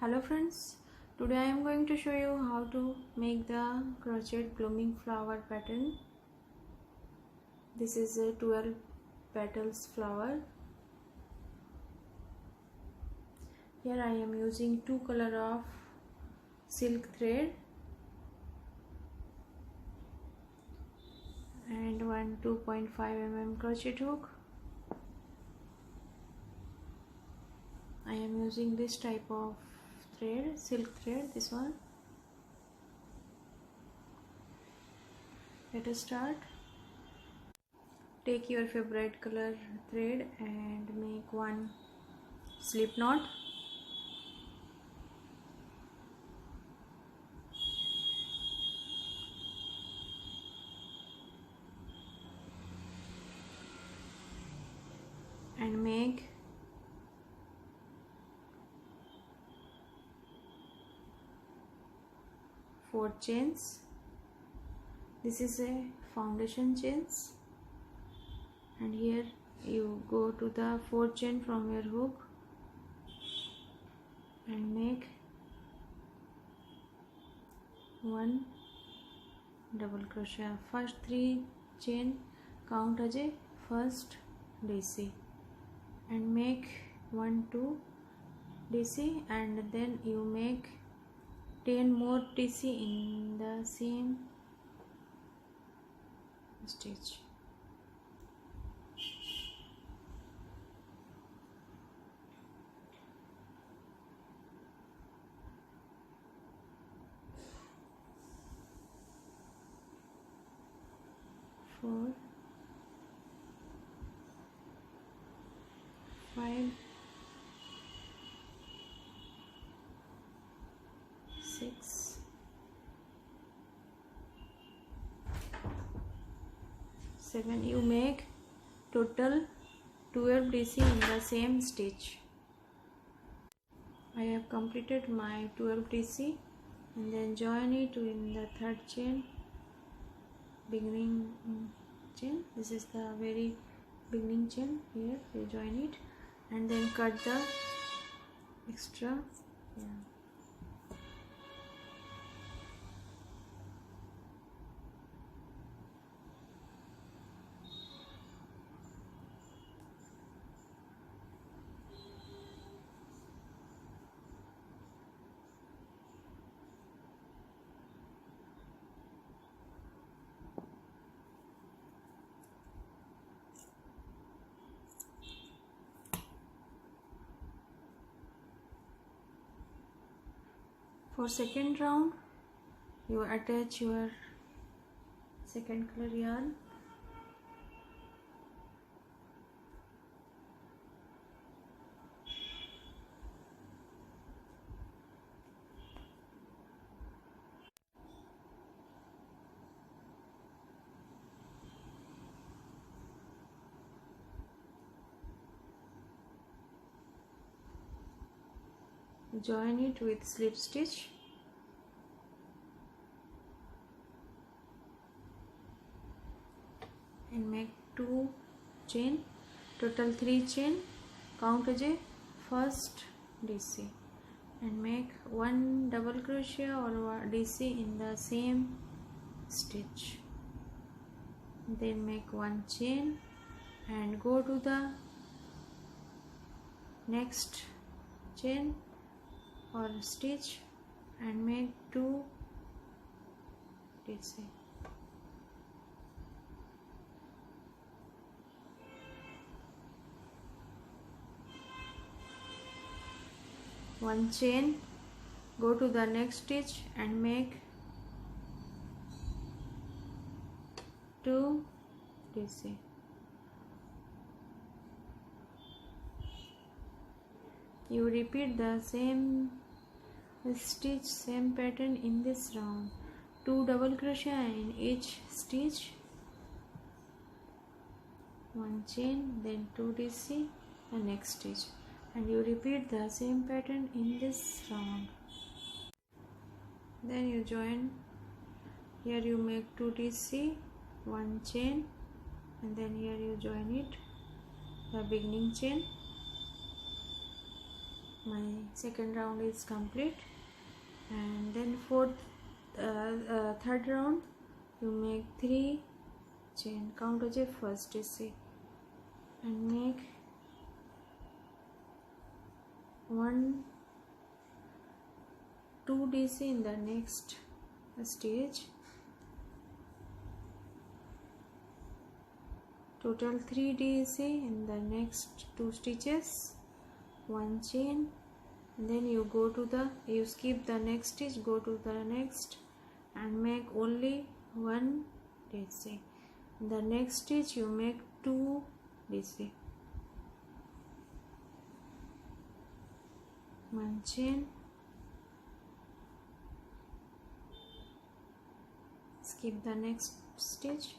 Hello friends, today I am going to show you how to make the crochet blooming flower pattern. This is a 12 petals flower. Here I am using two color of silk thread and one 2.5 mm crochet hook. I am using this type of thread, silk thread, this one. Let us start. Take your favorite color thread and make one slip knot. And make 4 chains. This is a foundation chains, and here you go to the 4 chain from your hook and make 1 double crochet. First 3 chain count as a first DC and make 1 2 DC, and then you make 10 more DC in the same stitch. Four, 5, 6, 7. You make total 12 DC in the same stitch. I have completed my 12 DC, and then join it in the third chain, beginning chain. This is the very beginning chain. Here you join it and then cut the extra. For second round, you attach your second color yarn. Join it with slip stitch. And make 2 chain, total 3 chain, count as a first DC, and make 1 double crochet or DC in the same stitch. Then make 1 chain and go to the next chain or stitch and make 2 DC. One chain, go to the next stitch and make 2 DC. You repeat the same stitch, same pattern in this round. 2 double crochet in each stitch, 1 chain, then 2 DC, the next stitch, and you repeat the same pattern in this round. Then you join. Here you make 2 DC, 1 chain, and then here you join it, the beginning chain, my second round is complete. And then third round you make 3 chain, count as a first DC and make 2 DC in the next stage, total 3 DC in the next 2 stitches, 1 chain, and then you skip the next stitch, go to the next and make only 1 DC. In the next stitch you make 2 DC, 1 chain, skip the next stitch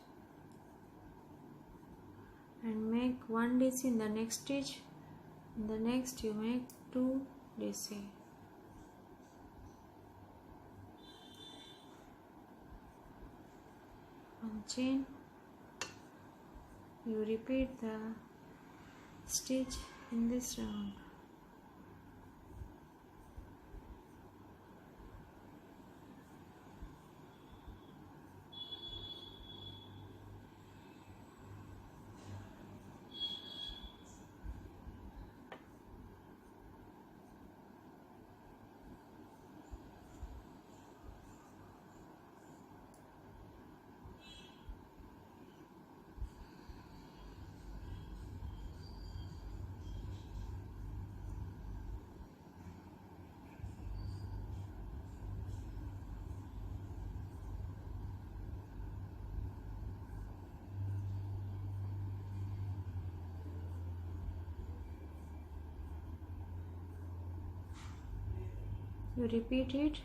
and make 1 DC in the next stitch. In the next you make 2 DC, 1 chain, you repeat the stitch in this round. You repeat it.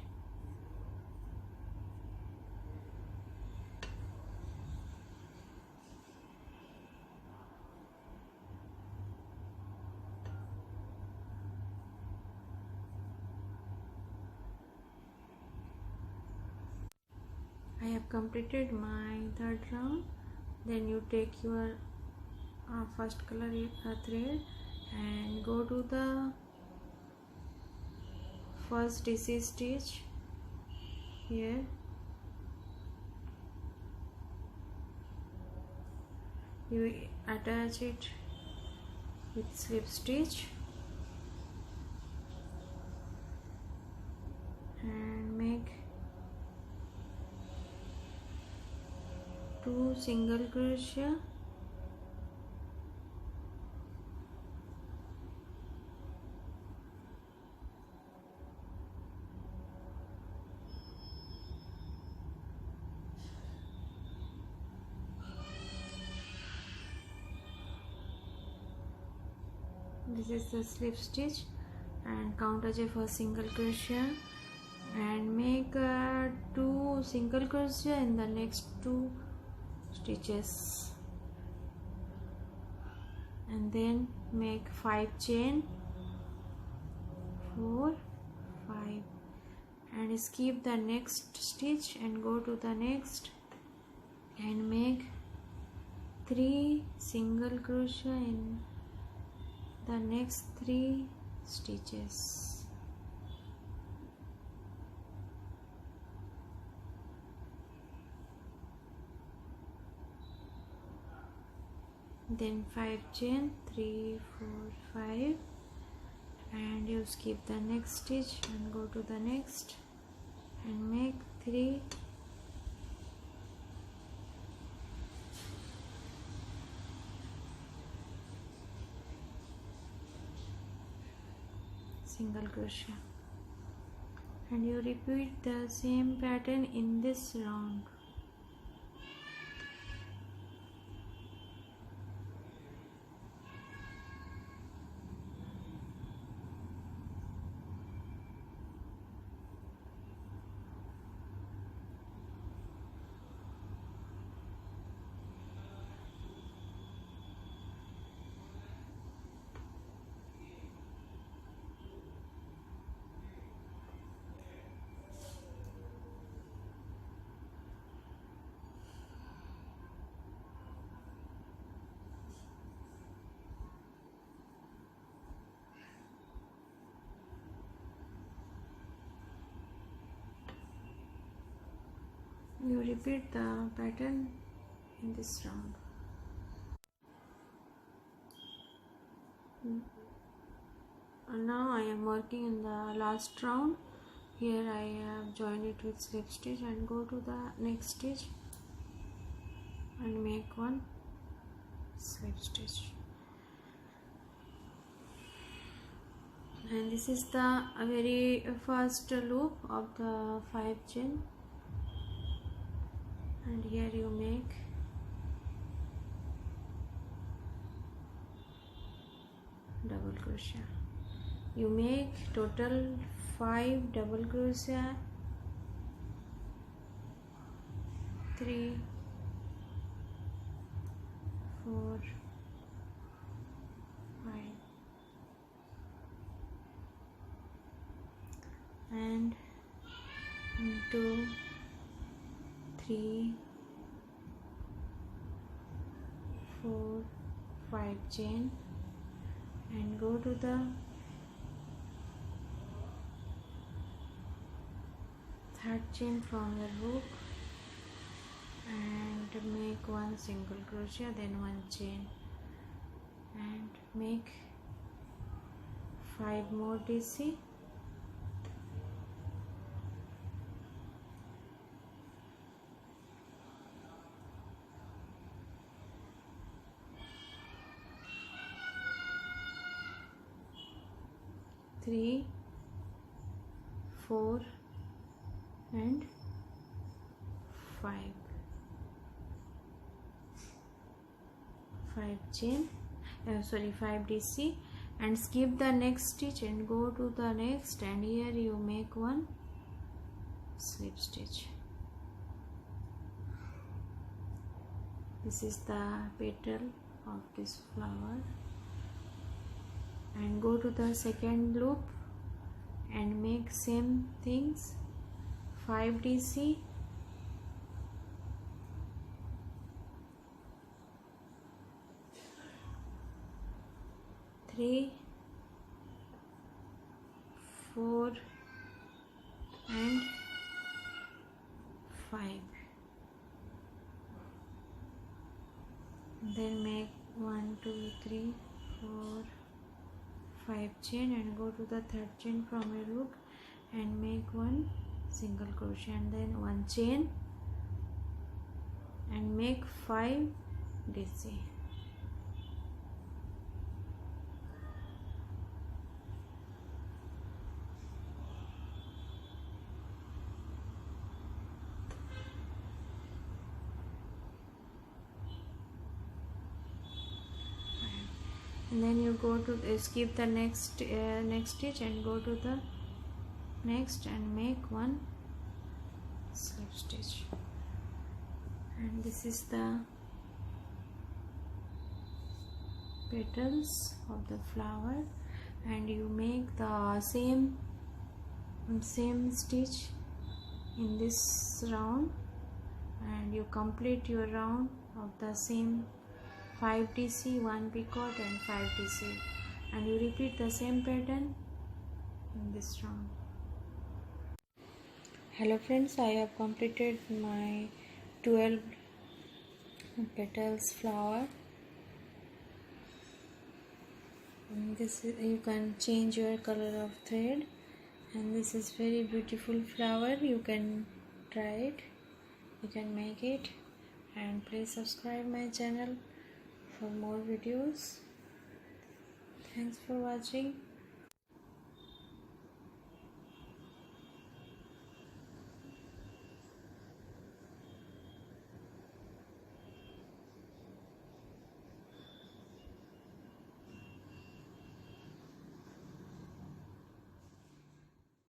I have completed my third round. Then you take your first color thread and go to the first DC stitch here, you attach it with slip stitch and make 2 single crochet, this is the slip stitch, and count as a first single crochet and make 2 single crochet in the next 2 stitches, and then make 5 chain, 4, 5, and skip the next stitch and go to the next and make 3 single crochet in the next 3 stitches. Then 5 chain, 3, 4, 5, and you skip the next stitch and go to the next and make 3 single crochet, and you repeat the same pattern in this round. You repeat the pattern in this round. Now I am working in the last round. Here I have joined it with slip stitch and go to the next stitch and make one slip stitch. And this is the very first loop of the 5 chain, and here you make double crochet. You make total 5 double crochet, 3, 4, 5, and 2, 3, 4, 5 chain, and go to the third chain from the hook and make one single crochet, then one chain, and make 5 more DC. Three, 4, and 5 chain, 5 DC, and skip the next stitch and go to the next, and here you make one slip stitch. This is the petal of this flower, and go to the second loop and make same things, 5 DC, three, 4, and 5. Then make 1, 2, 3, 4, 5 chain and go to the third chain from a hook and make one single crochet, and then one chain and make 5 DC. And then you go to skip the next stitch and go to the next and make one slip stitch. And this is the petals of the flower, and you make the same stitch in this round, and you complete your round of the same 5 DC, 1 picot and 5 DC, and you repeat the same pattern in this round. Hello friends, I have completed my 12 petals flower. And this is, you can change your color of thread, and this is very beautiful flower. You can try it, you can make it, and please subscribe my channel for more videos. Thanks for watching.